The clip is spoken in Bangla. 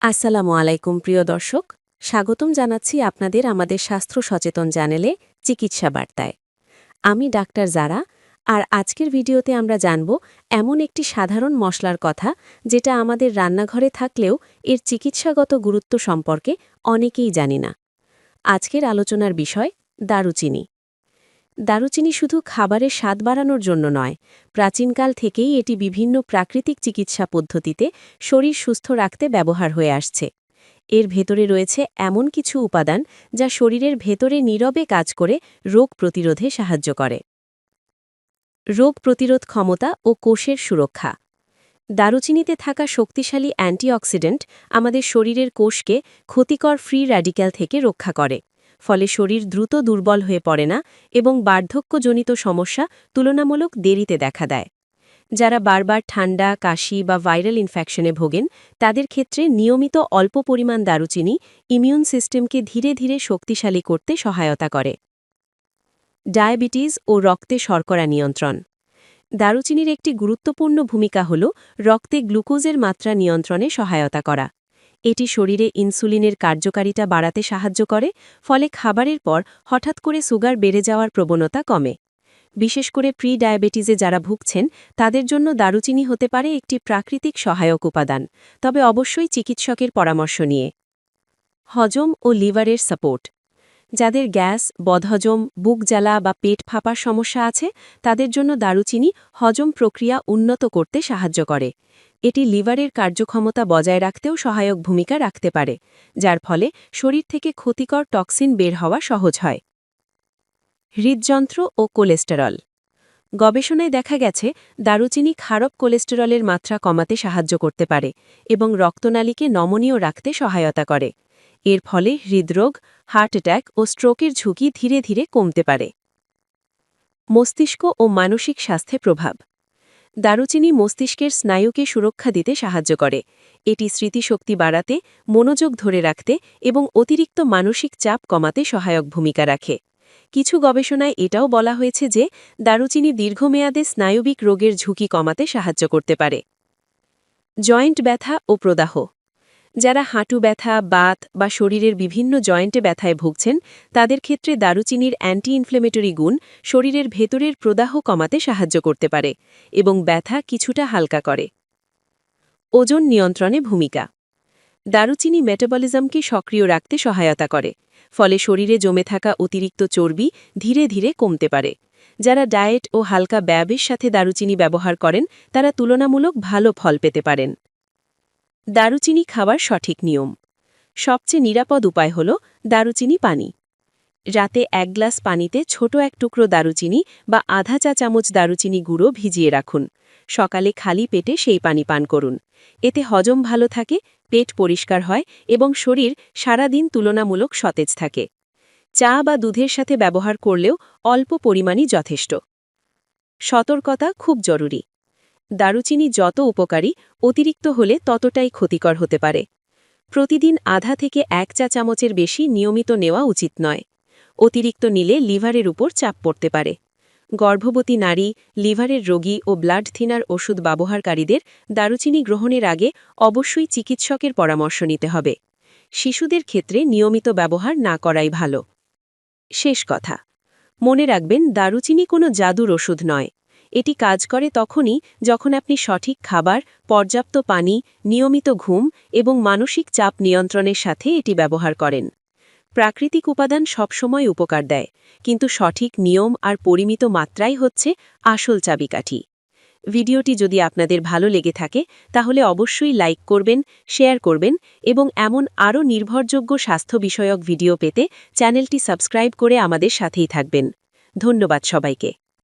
আসসালামু আলাইকুম প্রিয় দর্শক, স্বাগতম জানাচ্ছি আপনাদের আমাদের স্বাস্থ্য সচেতন চ্যানেলে চিকিৎসা বার্তায়। আমি ডাক্তার জারা, আর আজকের ভিডিওতে আমরা জানব এমন একটি সাধারণ মশলার কথা যেটা আমাদের রান্নাঘরে থাকলেও এর চিকিৎসাগত গুরুত্ব সম্পর্কে অনেকেই জানি না। আজকের আলোচনার বিষয় দারুচিনি। দারুচিনি শুধু খাবারের স্বাদ বাড়ানোর জন্য নয়, প্রাচীনকাল থেকেই এটি বিভিন্ন প্রাকৃতিক চিকিৎসা পদ্ধতিতে শরীর সুস্থ রাখতে ব্যবহার হয়ে আসছে। এর ভেতরে রয়েছে এমন কিছু উপাদান যা শরীরের ভেতরে নীরবে কাজ করে রোগ প্রতিরোধে সাহায্য করে। রোগ প্রতিরোধ ক্ষমতা ও কোষের সুরক্ষা। দারুচিনিতে থাকা শক্তিশালী অ্যান্টিঅক্সিডেন্ট আমাদের শরীরের কোষকে ক্ষতিকর ফ্রি র্যাডিক্যাল থেকে রক্ষা করে, ফলে শরীর দ্রুত দুর্বল হয়ে পড়ে না এবং বার্ধক্যজনিত সমস্যা তুলনামূলক দেরিতে দেখা দেয়। যারা বারবার ঠান্ডা, কাশি বা ভাইরাল ইনফেকশনে ভোগেন তাদের ক্ষেত্রে নিয়মিত অল্প পরিমাণ দারুচিনি ইমিউন সিস্টেমকে ধীরে ধীরে শক্তিশালী করতে সহায়তা করে। ডায়াবেটিস ও রক্তে শর্করা নিয়ন্ত্রণ। দারুচিনির একটি গুরুত্বপূর্ণ ভূমিকা হল রক্তে গ্লুকোজের মাত্রা নিয়ন্ত্রণে সহায়তা করা। এটি শরীরে ইনসুলিনের কার্যকারিতা বাড়াতে সাহায্য করে, ফলে খাবারের পর হঠাৎ করে সুগার বেড়ে যাওয়ার প্রবণতা কমে। বিশেষ করে প্রি ডায়াবেটিসে যারা ভুগছেন তাদের জন্য দারুচিনি হতে পারে একটি প্রাকৃতিক সহায়ক উপাদান, তবে অবশ্যই চিকিৎসকের পরামর্শ নিয়ে। হজম ও লিভারের সাপোর্ট। যাদের গ্যাস, বদহজম, বুক জ্বালা বা পেট ফাঁপার সমস্যা আছে তাদের জন্য দারুচিনি হজম প্রক্রিয়া উন্নত করতে সাহায্য করে। এটি লিভারের কার্যক্ষমতা বজায় রাখতেও সহায়ক ভূমিকা রাখতে পারে, যার ফলে শরীর থেকে ক্ষতিকর টক্সিন বের হওয়া সহজ হয়। হৃদযন্ত্র ও কোলেস্টেরল। গবেষণায় দেখা গেছে দারুচিনি খারাপ কোলেস্টেরলের মাত্রা কমাতে সাহায্য করতে পারে এবং রক্তনালীকে নমনীয় রাখতে সহায়তা করে। এর ফলে হৃদরোগ, হার্ট অ্যাটাক ও স্ট্রোকের ঝুঁকি ধীরে ধীরে কমতে পারে। মস্তিষ্ক ও মানসিক স্বাস্থ্যে প্রভাব। দারুচিনি মস্তিষ্কের স্নায়ুকে সুরক্ষা দিতে সাহায্য করে। এটি স্মৃতিশক্তি বাড়াতে, মনোযোগ ধরে রাখতে এবং অতিরিক্ত মানসিক চাপ কমাতে সহায়ক ভূমিকা রাখে। কিছু গবেষণায় এটাও বলা হয়েছে যে দারুচিনি দীর্ঘমেয়াদে স্নায়বিক রোগের ঝুঁকি কমাতে সাহায্য করতে পারে। জয়েন্ট ব্যথা ও প্রদাহ। যারা হাঁটু ব্যথা, বাত বা শরীরের বিভিন্ন জয়েন্টে ব্যথায় ভুগছেন তাদের ক্ষেত্রে দারুচিনির অ্যান্টি ইনফ্লেমেটরি গুণ শরীরের ভেতরের প্রদাহ কমাতে সাহায্য করতে পারে এবং ব্যথা কিছুটা হালকা করে। ওজন নিয়ন্ত্রণে ভূমিকা। দারুচিনি মেটাবলিজমকে সক্রিয় রাখতে সহায়তা করে, ফলে শরীরে জমে থাকা অতিরিক্ত চর্বি ধীরে ধীরে কমতে পারে। যারা ডায়েট ও হালকা ব্যায়ামের সাথে দারুচিনি ব্যবহার করেন তারা তুলনামূলক ভালো ফল পেতে পারেন। দারুচিনি খাওয়ার সঠিক নিয়ম। সবচেয়ে নিরাপদ উপায় হল দারুচিনি পানি। রাতে 1 গ্লাস পানিতে ছোট এক টুকরো দারুচিনি বা আধা চা চামচ দারুচিনি গুঁড়ো ভিজিয়ে রাখুন। সকালে খালি পেটে সেই পানি পান করুন। এতে হজম ভালো থাকে, পেট পরিষ্কার হয় এবং শরীর সারাদিন তুলনামূলক সতেজ থাকে। চা বা দুধের সাথে ব্যবহার করলেও অল্প পরিমাণই যথেষ্ট। সতর্কতা খুব জরুরি। দারুচিনি যত উপকারী, অতিরিক্ত হলে ততটাই ক্ষতিকর হতে পারে। প্রতিদিন আধা থেকে 1 চা চামচের বেশি নিয়মিত নেওয়া উচিত নয়। অতিরিক্ত নিলে লিভারের উপর চাপ পড়তে পারে। গর্ভবতী নারী, লিভারের রোগী ও ব্লাড থিনার ওষুধ ব্যবহারকারীদের দারুচিনি গ্রহণের আগে অবশ্যই চিকিৎসকের পরামর্শ নিতে হবে। শিশুদের ক্ষেত্রে নিয়মিত ব্যবহার না করাই ভালো। শেষ কথা, মনে রাখবেন দারুচিনি কোনো জাদুর ওষুধ নয়। এটি কাজ করে তখনই যখন আপনি সঠিক খাবার, পর্যাপ্ত পানি, নিয়মিত ঘুম এবং মানসিক চাপ নিয়ন্ত্রণের সাথে এটি ব্যবহার করেন। প্রাকৃতিক উপাদান সবসময় উপকার দেয়, কিন্তু সঠিক নিয়ম আর পরিমিত মাত্রাই হচ্ছে আসল চাবিকাঠি। ভিডিওটি যদি আপনাদের ভালো লেগে থাকে তাহলে অবশ্যই লাইক করবেন, শেয়ার করবেন এবং এমন আরও নির্ভরযোগ্য স্বাস্থ্য বিষয়ক ভিডিও পেতে চ্যানেলটি সাবস্ক্রাইব করে আমাদের সাথেই থাকবেন। ধন্যবাদ সবাইকে।